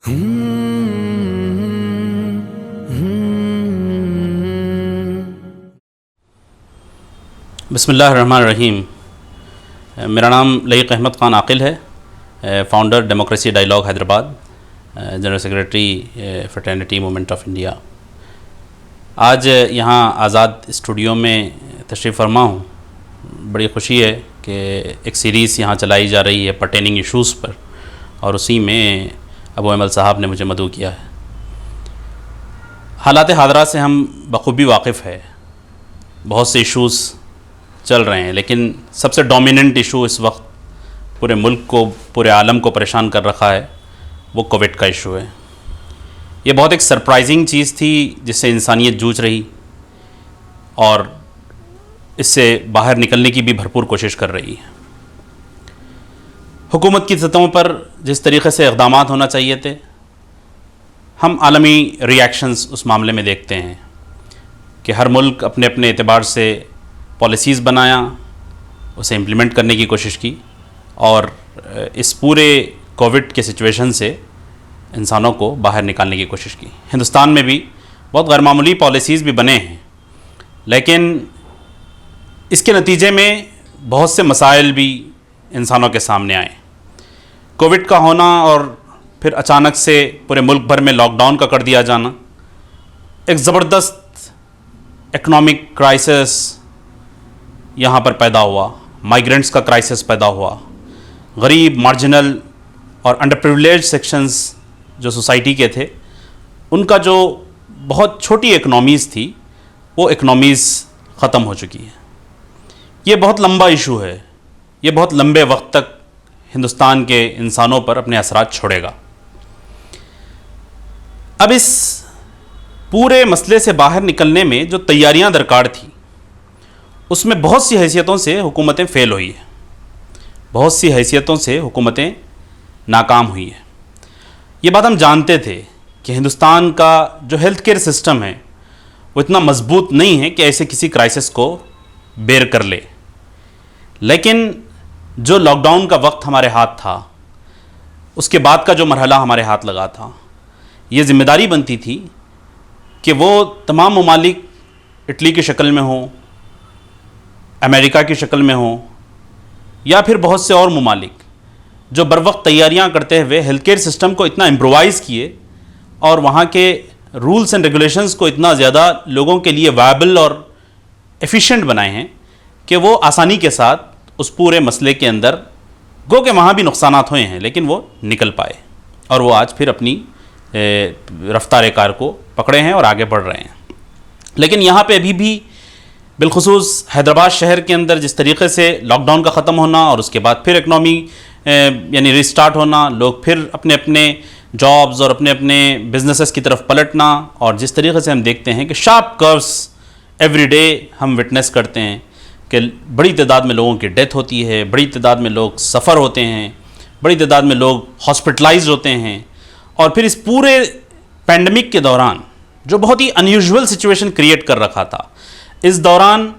بسم اللہ الرحمن الرحیم. میرا نام لئیق احمد خان عاقل ہے، founder democracy dialogue Hyderabad, general secretary fraternity movement of India. آج یہاں آزاد اسٹوڈیو میں تشریف فرما ہوں. بڑی خوشی ہے کہ ایک سیریز یہاں چلائی جا رہی ہے پرٹیننگ ایشوز پر، اور اسی میں ابو ایمل صاحب نے مجھے مدعو کیا ہے. حالات حاضرہ سے ہم بخوبی واقف ہے. بہت سے ایشوز چل رہے ہیں، لیکن سب سے ڈومیننٹ ایشو اس وقت پورے ملک کو، پورے عالم کو پریشان کر رکھا ہے، وہ کووڈ کا ایشو ہے. یہ بہت ایک سرپرائزنگ چیز تھی جس سے انسانیت جوجھ رہی، اور اس سے باہر نکلنے کی بھی بھرپور کوشش کر رہی ہے. حکومت کی سطحوں پر جس طریقے سے اقدامات ہونا چاہیے تھے، ہم عالمی ری ایکشنز اس معاملے میں دیکھتے ہیں کہ ہر ملک اپنے اپنے اعتبار سے پالیسیز بنایا، اسے امپلیمنٹ کرنے کی کوشش کی، اور اس پورے کووڈ کے سچویشن سے انسانوں کو باہر نکالنے کی کوشش کی. ہندوستان میں بھی بہت غیر معمولی پالیسیز بھی بنے ہیں، لیکن اس کے نتیجے میں بہت سے مسائل بھی انسانوں کے سامنے آئے. کووڈ کا ہونا اور پھر اچانک سے پورے ملک بھر میں لاک ڈاؤن کا کر دیا جانا، ایک زبردست اکنامک کرائسس یہاں پر پیدا ہوا. مائیگرنٹس کا کرائسس پیدا ہوا. غریب، مارجنل اور انڈر پریویلیج سیکشنز جو سوسائٹی کے تھے، ان کا جو بہت چھوٹی اکنامیز تھی، وہ اکنامیز ختم ہو چکی ہے. یہ بہت لمبا ایشو ہے. یہ بہت لمبے وقت تک ہندوستان کے انسانوں پر اپنے اثرات چھوڑے گا. اب اس پورے مسئلے سے باہر نکلنے میں جو تیاریاں درکار تھیں، اس میں بہت سی حیثیتوں سے حکومتیں فیل ہوئی ہیں. بہت سی حیثیتوں سے حکومتیں ناکام ہوئی ہیں. یہ بات ہم جانتے تھے کہ ہندوستان کا جو ہیلتھ کیئر سسٹم ہے وہ اتنا مضبوط نہیں ہے کہ ایسے کسی کرائسس کو بیئر کر لے. لیکن جو لاک ڈاؤن کا وقت ہمارے ہاتھ تھا، اس کے بعد کا جو مرحلہ ہمارے ہاتھ لگا تھا، یہ ذمہ داری بنتی تھی کہ وہ تمام ممالک اٹلی کی شکل میں ہوں، امریکہ کی شکل میں ہوں، یا پھر بہت سے اور ممالک جو بر وقت تیاریاں کرتے ہوئے ہیلتھ کیئر سسٹم کو اتنا امپرووائز کیے اور وہاں کے رولز اینڈ ریگولیشنز کو اتنا زیادہ لوگوں کے لیے وائبل اور ایفیشینٹ بنائے ہیں کہ وہ آسانی کے ساتھ اس پورے مسئلے کے اندر، گو کہ وہاں بھی نقصانات ہوئے ہیں، لیکن وہ نکل پائے، اور وہ آج پھر اپنی رفتار کار کو پکڑے ہیں اور آگے بڑھ رہے ہیں. لیکن یہاں پہ ابھی بھی بالخصوص حیدرآباد شہر کے اندر جس طریقے سے لاک ڈاؤن کا ختم ہونا اور اس کے بعد پھر اکنامی یعنی ریسٹارٹ ہونا، لوگ پھر اپنے اپنے جابز اور اپنے اپنے بزنسز کی طرف پلٹنا، اور جس طریقے سے ہم دیکھتے ہیں کہ شارپ کروز ایوری ڈے ہم وٹنس کرتے ہیں کہ بڑی تعداد میں لوگوں کی ڈیتھ ہوتی ہے، بڑی تعداد میں لوگ سفر ہوتے ہیں، بڑی تعداد میں لوگ ہاسپٹلائزڈ ہوتے ہیں. اور پھر اس پورے پینڈیمک کے دوران جو بہت ہی انیوژول سچویشن کریٹ کر رکھا تھا، اس دوران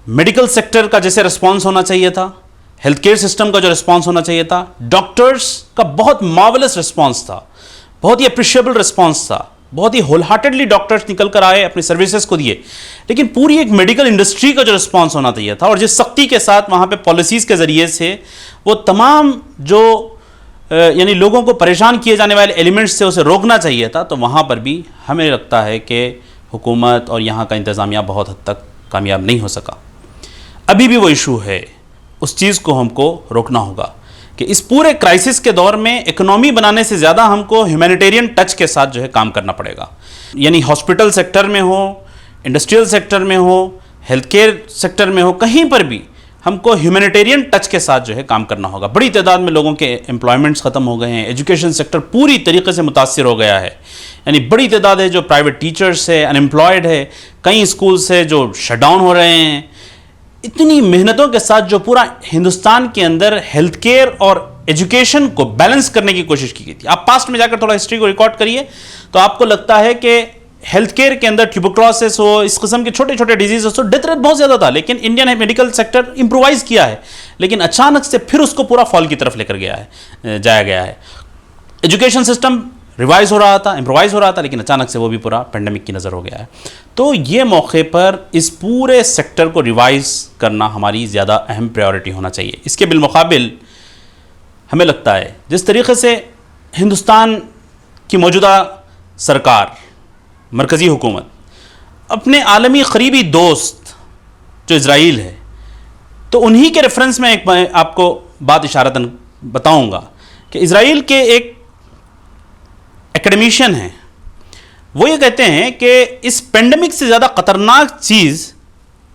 میڈیکل سیکٹر کا جیسے رسپانس ہونا چاہیے تھا، ہیلتھ کیئر سسٹم کا جو رسپانس ہونا چاہیے تھا، ڈاکٹرز کا بہت مارولس رسپانس تھا، بہت ہی اپریشیبل رسپانس تھا، بہت ہی ہول ہارٹیڈلی ڈاکٹرز نکل کر آئے، اپنی سروسز کو دیے. لیکن پوری ایک میڈیکل انڈسٹری کا جو رسپانس ہونا چاہیے تھا، اور جس سختی کے ساتھ وہاں پہ پالیسیز کے ذریعے سے وہ تمام جو یعنی لوگوں کو پریشان کیے جانے والے ایلیمنٹس سے اسے روکنا چاہیے تھا، تو وہاں پر بھی ہمیں لگتا ہے کہ حکومت اور یہاں کا انتظامیہ بہت حد تک کامیاب نہیں ہو سکا. ابھی بھی وہ ایشو ہے. اس چیز کو ہم کو روکنا ہوگا کہ اس پورے کرائسس کے دور میں اکنامی بنانے سے زیادہ ہم کو ہیومینیٹیرین ٹچ کے ساتھ جو ہے کام کرنا پڑے گا. یعنی ہاسپٹل سیکٹر میں ہو، انڈسٹریل سیکٹر میں ہو، ہیلتھ کیئر سیکٹر میں ہو، کہیں پر بھی ہم کو ہیومینیٹیرین ٹچ کے ساتھ جو ہے کام کرنا ہوگا. بڑی تعداد میں لوگوں کے امپلائمنٹس ختم ہو گئے ہیں. ایجوکیشن سیکٹر پوری طریقے سے متاثر ہو گیا ہے. یعنی بڑی تعداد ہے جو پرائیویٹ ٹیچرز ہے، انمپلائڈ ہے، کئی اسکولز ہے جو شٹ ڈاؤن ہو رہے ہیں. اتنی محنتوں کے ساتھ جو پورا ہندوستان کے اندر ہیلتھ کیئر اور ایجوکیشن کو بیلنس کرنے کی کوشش کی گئی تھی. آپ پاسٹ میں جا کر تھوڑا ہسٹری کو ریکارڈ کریے تو آپ کو لگتا ہے کہ ہیلتھ کیئر کے اندر ٹیوبرکلوسس ہو، اس قسم کے چھوٹے چھوٹے ڈیزیز ہو، ڈیتھ ریٹ بہت زیادہ تھا. لیکن انڈین میڈیکل سیکٹر امپرووائز کیا ہے، لیکن اچانک سے پھر اس کو پورا فال کی طرف لے کر جایا گیا ہے. ایجوکیشن سسٹم ریوائز ہو رہا تھا، امپرووائز ہو رہا تھا، لیکن اچانک سے وہ بھی پورا پینڈیمک کی نظر ہو گیا ہے. تو یہ موقع پر اس پورے سیکٹر کو ریوائز کرنا ہماری زیادہ اہم پریورٹی ہونا چاہیے. اس کے بالمقابل ہمیں لگتا ہے جس طریقے سے ہندوستان کی موجودہ سرکار، مرکزی حکومت، اپنے عالمی قریبی دوست جو اسرائیل ہے، تو انہی کے ریفرنس میں ایک آپ کو بات اشارتاً بتاؤں گا کہ اسرائیل کے ایک ایکڈیمیشین ہیں، وہ یہ کہتے ہیں کہ اس پینڈیمک سے زیادہ خطرناک چیز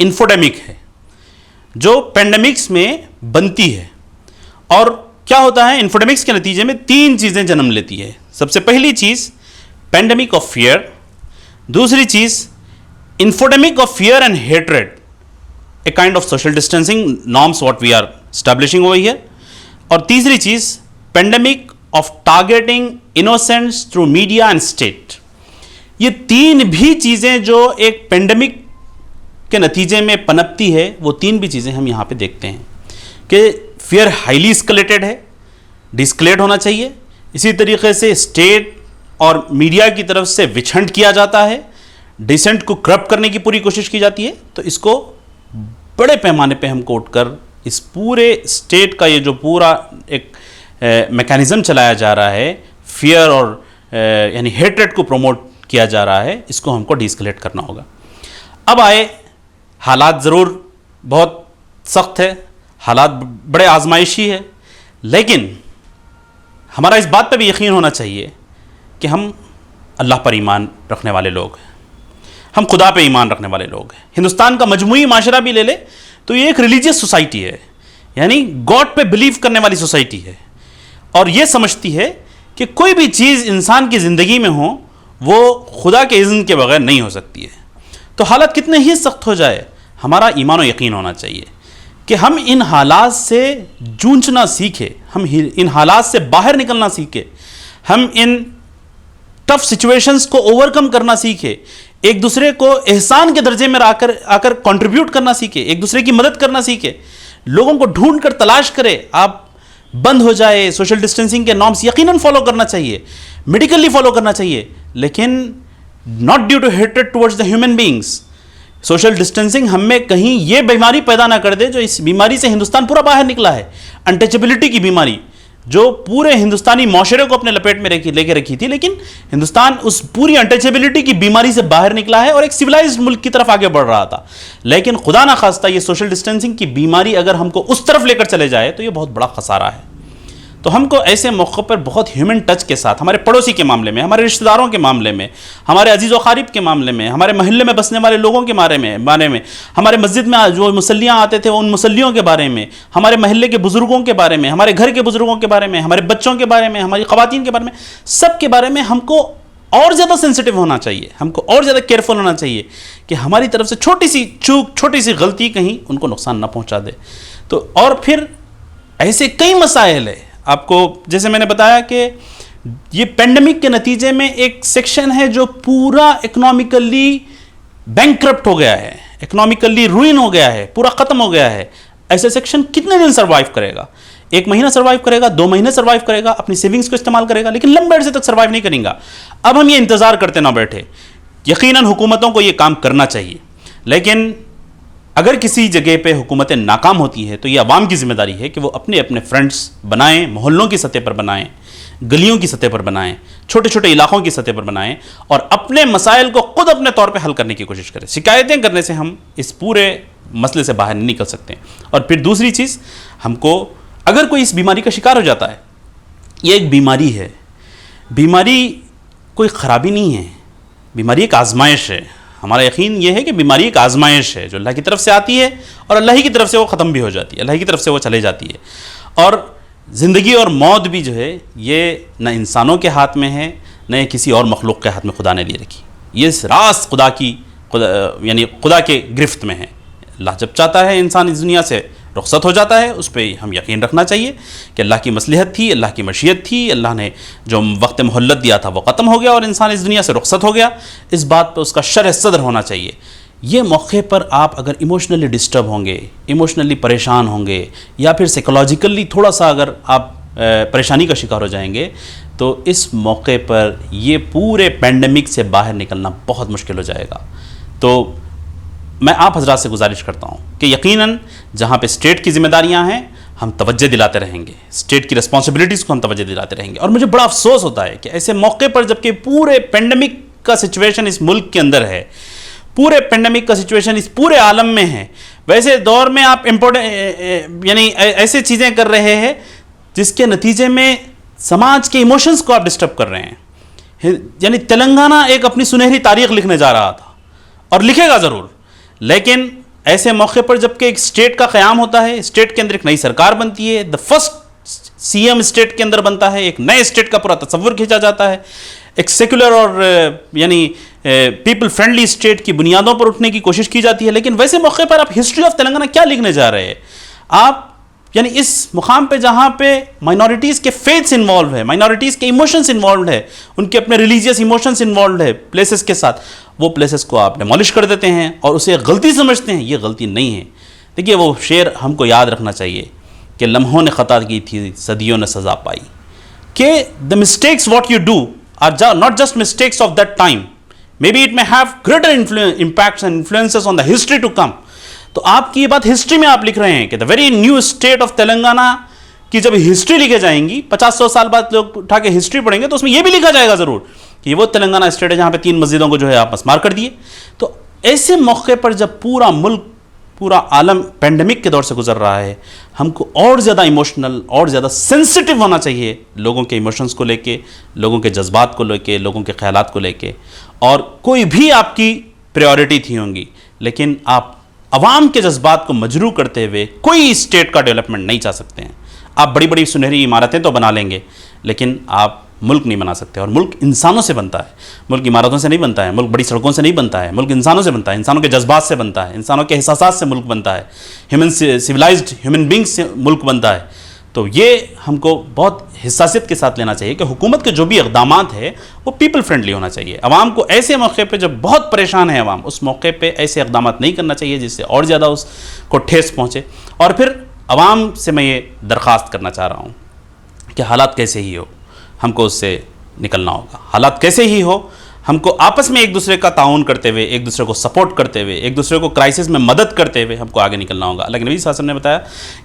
انفوڈیمک ہے جو پینڈیمکس میں بنتی ہے. اور کیا ہوتا ہے انفوڈیمکس کے نتیجے میں 3 چیزیں جنم لیتی ہے. سب سے پہلی چیز پینڈیمک آف فیئر، دوسری چیز infodemic of fear and hatred, a kind of social distancing norms what we are establishing over here, اور تیسری چیز pandemic of targeting innocents through media and state. یہ 3 بھی چیزیں جو ایک پینڈیمک کے نتیجے میں پنپتی ہے، وہ 3 بھی چیزیں ہم یہاں پہ دیکھتے ہیں کہ فیئر ہائیلی اسکلیٹڈ ہے، ڈسکلیٹ ہونا چاہیے. اسی طریقے سے اسٹیٹ اور میڈیا کی طرف سے وچ ہنٹ کیا جاتا ہے، ڈیسنٹ کو کرپٹ کرنے کی پوری کوشش کی جاتی ہے. تو اس کو بڑے پیمانے پہ ہم کو اٹھ کر اس پورے اسٹیٹ کا یہ جو پورا ایک میکانزم چلایا جا رہا ہے، فیئر اور یعنی ہیٹریڈ کو پروموٹ کیا جا رہا ہے، اس کو ہم کو ڈیسکلیٹ کرنا ہوگا. اب آئے حالات ضرور بہت سخت ہے، حالات بڑے آزمائشی ہے، لیکن ہمارا اس بات پہ بھی یقین ہونا چاہیے کہ ہم اللہ پر ایمان رکھنے والے لوگ ہیں، ہم خدا پہ ایمان رکھنے والے لوگ ہیں. ہندوستان کا مجموعی معاشرہ بھی لے لے تو یہ ایک ریلیجیس سوسائٹی ہے، یعنی گاڈ پہ بلیو کرنے والی سوسائٹی ہے، اور یہ سمجھتی ہے کہ کوئی بھی چیز انسان کی زندگی میں ہو وہ خدا کے اذن کے بغیر نہیں ہو سکتی ہے. تو حالت کتنے ہی سخت ہو جائے، ہمارا ایمان و یقین ہونا چاہیے کہ ہم ان حالات سے جونجنا سیکھیں، ہم ان حالات سے باہر نکلنا سیکھیں، ہم ان ٹف سچویشنز کو اوور کم کرنا سیکھیں، ایک دوسرے کو احسان کے درجے میں آ کر کنٹریبیوٹ کرنا سیکھیں، ایک دوسرے کی مدد کرنا سیکھیں، لوگوں کو ڈھونڈ کر تلاش کرے. آپ بند ہو جائے سوشل ڈسٹینسنگ کے نارمس یقیناً فالو کرنا چاہیے، میڈیکلی فالو کرنا چاہیے، لیکن not due to hatred towards the human beings. Social distancing ہم میں کہیں یہ بیماری پیدا نہ کر دے جو اس بیماری سے ہندوستان پورا باہر نکلا ہے، انٹچبلٹی کی بیماری جو پورے ہندوستانی معاشرے کو اپنے لپیٹ میں لے کے رکھی تھی، لیکن ہندوستان اس پوری انٹچبلٹی کی بیماری سے باہر نکلا ہے اور ایک سویلائزڈ ملک کی طرف آگے بڑھ رہا تھا. لیکن خدا نہ خواستہ یہ سوشل ڈسٹینسنگ کی بیماری اگر ہم کو اس طرف لے کر چلے جائے تو یہ بہت بڑا خسارہ ہے. تو ہم کو ایسے موقع پر بہت ہیومن ٹچ کے ساتھ ہمارے پڑوسی کے معاملے میں، ہمارے رشتہ داروں کے معاملے میں، ہمارے عزیز و اقارب کے معاملے میں، ہمارے محلے میں بسنے والے لوگوں کے بارے میں، ہمارے مسجد میں جو مصلیاں آتے تھے ان مصلیوں کے بارے میں، ہمارے محلے کے بزرگوں کے بارے میں، ہمارے گھر کے بزرگوں کے بارے میں، ہمارے بچوں کے بارے میں، ہماری خواتین کے بارے میں، سب کے بارے میں ہم کو اور زیادہ سینسٹیو ہونا چاہیے، ہم کو اور زیادہ کیئرفل ہونا چاہیے کہ ہماری طرف سے چھوٹی سی چوک، چھوٹی سی غلطی کہیں ان کو نقصان نہ پہنچا دے. تو اور پھر ایسے کئی مسائل ہیں. آپ کو جیسے میں نے بتایا کہ یہ پینڈیمک کے نتیجے میں ایک سیکشن ہے جو پورا اکنامکلی بینکرپٹ ہو گیا ہے، اکنامکلی روئن ہو گیا ہے، پورا ختم ہو گیا ہے. ایسے سیکشن کتنے دن سروائیو کرے گا؟ 1 مہینہ سروائیو کرے گا، 2 مہینے سروائیو کرے گا، اپنی سیونگز کو استعمال کرے گا، لیکن لمبے عرصے تک سروائیو نہیں کرے گا. اب ہم یہ انتظار کرتے نہ بیٹھے، یقیناً حکومتوں کو یہ کام کرنا چاہیے، لیکن اگر کسی جگہ پہ حکومتیں ناکام ہوتی ہیں تو یہ عوام کی ذمہ داری ہے کہ وہ اپنے اپنے فرنٹس بنائیں، محلوں کی سطح پر بنائیں، گلیوں کی سطح پر بنائیں، چھوٹے چھوٹے علاقوں کی سطح پر بنائیں، اور اپنے مسائل کو خود اپنے طور پہ حل کرنے کی کوشش کریں. شکایتیں کرنے سے ہم اس پورے مسئلے سے باہر نہیں نکل سکتے. اور پھر دوسری چیز، ہم کو اگر کوئی اس بیماری کا شکار ہو جاتا ہے، یہ ایک بیماری ہے، بیماری کوئی خرابی نہیں ہے، بیماری ایک آزمائش ہے. ہمارا یقین یہ ہے کہ بیماری ایک آزمائش ہے جو اللہ کی طرف سے آتی ہے اور اللہ ہی کی طرف سے وہ ختم بھی ہو جاتی ہے، اللہ ہی کی طرف سے وہ چلے جاتی ہے. اور زندگی اور موت بھی جو ہے یہ نہ انسانوں کے ہاتھ میں ہے، نہ کسی اور مخلوق کے ہاتھ میں خدا نے دی رکھی. یہ راز یعنی خدا کے گرفت میں ہے. اللہ جب چاہتا ہے انسان اس دنیا سے رخصت ہو جاتا ہے، اس پہ ہم یقین رکھنا چاہیے کہ اللہ کی مصلحت تھی، اللہ کی مشیت تھی، اللہ نے جو وقت مہلت دیا تھا وہ ختم ہو گیا اور انسان اس دنیا سے رخصت ہو گیا. اس بات پہ اس کا شرح صدر ہونا چاہیے. یہ موقع پر آپ اگر ایموشنلی ڈسٹرب ہوں گے، ایموشنلی پریشان ہوں گے، یا پھر سائیکولوجیکلی تھوڑا سا اگر آپ پریشانی کا شکار ہو جائیں گے، تو اس موقع پر یہ پورے پینڈیمک سے باہر نکلنا بہت مشکل ہو جائے گا. تو میں آپ حضرات سے گزارش کرتا ہوں کہ یقیناً جہاں پہ اسٹیٹ کی ذمہ داریاں ہیں ہم توجہ دلاتے رہیں گے, اسٹیٹ کی رسپانسبلٹیز کو ہم توجہ دلاتے رہیں گے. اور مجھے بڑا افسوس ہوتا ہے کہ ایسے موقع پر جب کہ پورے پینڈیمک کا سچویشن اس ملک کے اندر ہے, پورے پینڈیمک کا سچویشن اس پورے عالم میں ہے, ویسے دور میں آپ یعنی ایسے چیزیں کر رہے ہیں جس کے نتیجے میں سماج کے ایموشنز کو آپ ڈسٹرب کر رہے ہیں. یعنی تلنگانہ ایک اپنی سنہری تاریخ لکھنے جا رہا تھا اور لکھے گا ضرور, لیکن ایسے موقع پر جب کہ ایک اسٹیٹ کا قیام ہوتا ہے, اسٹیٹ کے اندر ایک نئی سرکار بنتی ہے, فرسٹ سی ایم اسٹیٹ کے اندر بنتا ہے, ایک نئے اسٹیٹ کا پورا تصور کھینچا جاتا ہے, ایک سیکولر اور یعنی پیپل فرینڈلی اسٹیٹ کی بنیادوں پر اٹھنے کی کوشش کی جاتی ہے. لیکن ویسے موقع پر آپ ہسٹری آف تلنگانہ کیا لکھنے جا رہے ہیں؟ آپ یعنی اس مقام پہ جہاں پہ مائنورٹیز کے فیتھس انوالو ہے, مائنورٹیز کے ایموشنز انوالوڈ ہے, ان کے اپنے ریلیجیس ایموشنز انوالوڈ ہے پلیسز کے ساتھ, وہ پلیسز کو آپ ڈیمولش کر دیتے ہیں اور اسے غلطی سمجھتے ہیں. یہ غلطی نہیں ہے. دیکھیے وہ شعر ہم کو یاد رکھنا چاہیے کہ لمحوں نے خطا کی تھی صدیوں نے سزا پائی, کہ the mistakes what you do are not just mistakes of that time, maybe it may have greater impacts and influences on the history to come. تو آپ کی یہ بات ہسٹری میں آپ لکھ رہے ہیں کہ the very new state of Telangana کی جب ہسٹری لکھے جائیں گی, 50-100 سال بعد لوگ اٹھا کے ہسٹری پڑھیں گے تو اس میں یہ بھی لکھا جائے گا ضرور کہ وہ تلنگانہ اسٹیٹ ہے جہاں پہ 3 مسجدوں کو جو ہے آپ مسمار کر دیے. تو ایسے موقع پر جب پورا ملک, پورا عالم پینڈیمک کے دور سے گزر رہا ہے, ہم کو اور زیادہ ایموشنل اور زیادہ سینسٹیو ہونا چاہیے لوگوں کے ایموشنز کو لے کے, لوگوں کے جذبات کو لے کے, لوگوں کے خیالات کو لے کے. اور کوئی بھی آپ کی پریورٹی تھی ہوں گی, لیکن آپ عوام کے جذبات کو مجروح کرتے ہوئے کوئی اسٹیٹ کا ڈیولپمنٹ نہیں چاہ سکتے ہیں. آپ بڑی بڑی سنہری عمارتیں تو بنا لیں گے, لیکن آپ ملک نہیں بنا سکتے. اور ملک انسانوں سے بنتا ہے, ملک عمارتوں سے نہیں بنتا ہے, ملک بڑی سڑکوں سے نہیں بنتا ہے, ملک انسانوں سے بنتا ہے, انسانوں کے جذبات سے بنتا ہے, انسانوں کے احساسات سے ملک بنتا ہے, سویلائزڈ ہیومن بینگز سے ملک بنتا ہے. تو یہ ہم کو بہت حساسیت کے ساتھ لینا چاہیے کہ حکومت کے جو بھی اقدامات ہیں وہ پیپل فرینڈلی ہونا چاہیے. عوام کو ایسے موقع پہ جب بہت پریشان ہے عوام, اس موقع پہ ایسے اقدامات نہیں کرنا چاہیے جس سے اور زیادہ اس کو ٹھیس پہنچے. اور پھر عوام سے میں یہ درخواست کرنا چاہ رہا ہوں کہ حالات کیسے ہی ہو ہم کو اس سے نکلنا ہوگا. حالات کیسے ہی ہو ہم کو آپس میں ایک دوسرے کا تعاون کرتے ہوئے, ایک دوسرے کو سپورٹ کرتے ہوئے, ایک دوسرے کو کرائسس میں مدد کرتے ہوئے ہم کو آگے نکلنا ہوگا. اللہ کے نبی صلی اللہ علیہ وسلم نے بتایا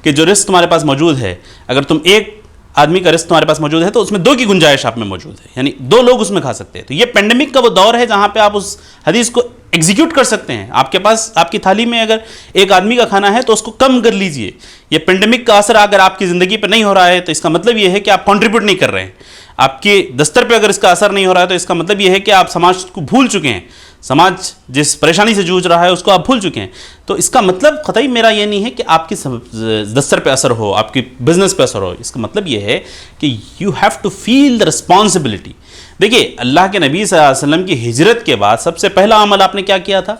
کہ جو رزق تمہارے پاس موجود ہے, اگر تم ایک آدمی کا رزق تمہارے پاس موجود ہے تو اس میں 2 کی گنجائش آپ میں موجود ہے, یعنی 2 لوگ اس میں کھا سکتے ہیں. تو یہ پینڈیمک کا وہ دور ہے جہاں پہ آپ اس حدیث کو ایگزیکیوٹ کر سکتے ہیں. آپ کے پاس آپ کی تھالی میں اگر ایک آدمی کا کھانا ہے تو اس کو کم کر لیجئے. یہ پینڈیمک کا اثر اگر آپ کی زندگی پہ نہیں ہو رہا ہے تو اس کا مطلب یہ ہے کہ آپ کنٹریبیوٹ نہیں کر رہے ہیں. آپ کے دستر پہ اگر اس کا اثر نہیں ہو رہا ہے تو اس کا مطلب یہ ہے کہ آپ سماج کو بھول چکے ہیں, سماج جس پریشانی سے جوجھ رہا ہے اس کو آپ بھول چکے ہیں. تو اس کا مطلب قطعی میرا یہ نہیں ہے کہ آپ کی دستر پہ اثر ہو, آپ کی بزنس پہ اثر ہو. اس کا مطلب یہ ہے کہ you have to feel the responsibility. دیکھیے اللہ کے نبی صلی اللہ علیہ وسلم کی ہجرت کے بعد سب سے پہلا عمل آپ نے کیا کیا تھا؟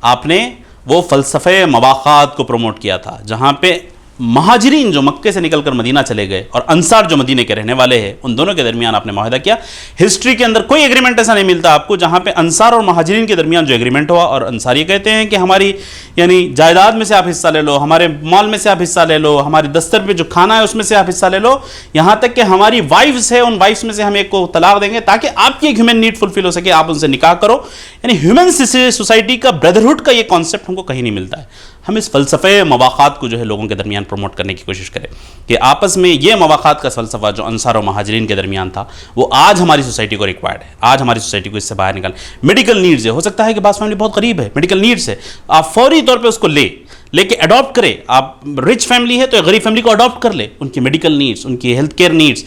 آپ نے وہ فلسفہ مواخات کو پروموٹ کیا تھا جہاں پہ مہاجرین جو مکے سے نکل کر مدینہ چلے گئے اور انصار جو مدینہ کے رہنے والے ہیں, ان دونوں کے درمیان آپ نے معاہدہ کیا. ہسٹری کے اندر کوئی ایگریمنٹ ایسا نہیں ملتا آپ کو جہاں پہ انصار اور مہاجرین کے درمیان جو ایگریمنٹ ہوا, اور انصار یہ کہتے ہیں کہ ہماری یعنی جائیداد میں سے آپ حصہ لے لو, ہمارے مال میں سے آپ حصہ لے لو, ہماری دستر پہ جو کھانا ہے اس میں سے آپ حصہ لے لو, یہاں تک کہ ہماری وائفز ہے ان وائفز میں سے ہم ایک کو طلاق دیں گے تاکہ آپ کی ایک ہیومن نیڈ فلفل ہو سکے, آپ ان سے نکاح کرو. یعنی ہیومن سوسائٹی کا بردرہڈ کا یہ کانسیپٹ ہم کو کہیں نہیں ملتا ہے. ہم اس فلسفہ مواخات کو جو ہے لوگوں کے درمیان پروموٹ کرنے کی کوشش کریں کہ آپس میں یہ مواخات کا فلسفہ جو انصار و مہاجرین کے درمیان تھا وہ آج ہماری سوسائٹی کو ریکوائرڈ ہے. آج ہماری سوسائٹی کو اس سے باہر نکال. میڈیکل نیڈز ہے, ہو سکتا ہے کہ بعض فیملی بہت غریب ہے, میڈیکل نیڈز ہے, آپ فوری طور پہ اس کو لے کے اڈاپٹ کرے. آپ رچ فیملی ہے تو غریب فیملی کو اڈاپٹ کر لے. ان کی میڈیکل نیڈز, ان کی ہیلتھ کیئر نیڈز,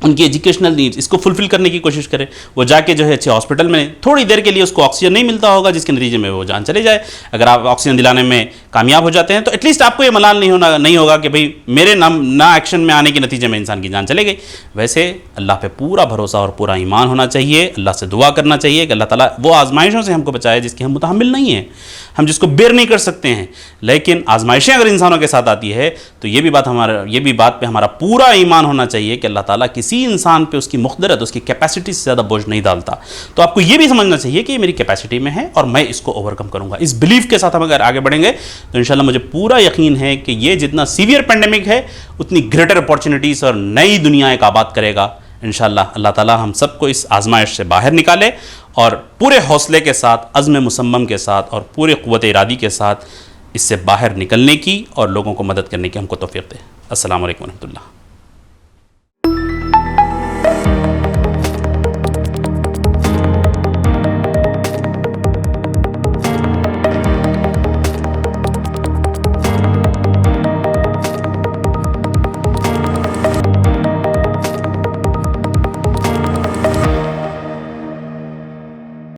ان کی ایجوکیشنل نیڈز, اس کو فلفل کرنے کی کوشش کرے. وہ جا کے جو ہے اچھے ہاسپٹل میں تھوڑی دیر کے لیے اس کو آکسیجن نہیں ملتا ہوگا جس کے نتیجے میں وہ جان چلے جائے. اگر آپ آکسیجن دلانے میں کامیاب ہو جاتے ہیں تو ایٹ لیسٹ آپ کو یہ ملال نہیں ہوگا کہ بھئی میرے نا ایکشن میں آنے کے نتیجے میں انسان کی جان چلے گئی. ویسے اللہ پہ پورا بھروسہ اور پورا ایمان ہونا چاہیے. اللہ سے دعا کرنا چاہیے کہ اللہ تعالیٰ وہ آزمائشوں سے ہم کو بچائے جس کی ہم متحمل نہیں ہیں, ہم جس کو بیئر نہیں کر سکتے ہیں. لیکن آزمائشیں اگر انسانوں کے ساتھ آتی ہے تو یہ بھی بات پہ ہمارا پورا ایمان ہونا چاہیے کہ اللہ تعالیٰ کسی انسان پہ اس کی مقدرت, اس کی کیپیسٹی سے زیادہ بوجھ نہیں ڈالتا. تو آپ کو یہ بھی سمجھنا چاہیے کہ یہ میری کیپیسٹی میں ہے اور میں اس کو اوور کم کروں گا. اس بلیف کے ساتھ ہم اگر آگے بڑھیں گے تو انشاءاللہ مجھے پورا یقین ہے کہ یہ جتنا سیویئر پینڈیمک ہے اتنی گریٹر اپارچونیٹیز اور نئی دنیا ایک آباد کرے گا انشاءاللہ اللہ تعالی ہم سب کو اس آزمائش سے باہر نکالے اور پورے حوصلے کے ساتھ، عزم مصمم کے ساتھ اور پورے قوت ارادی کے ساتھ اس سے باہر نکلنے کی اور لوگوں کو مدد کرنے کی ہم کو توفیق دے۔ السلام علیکم ورحمۃ اللہ۔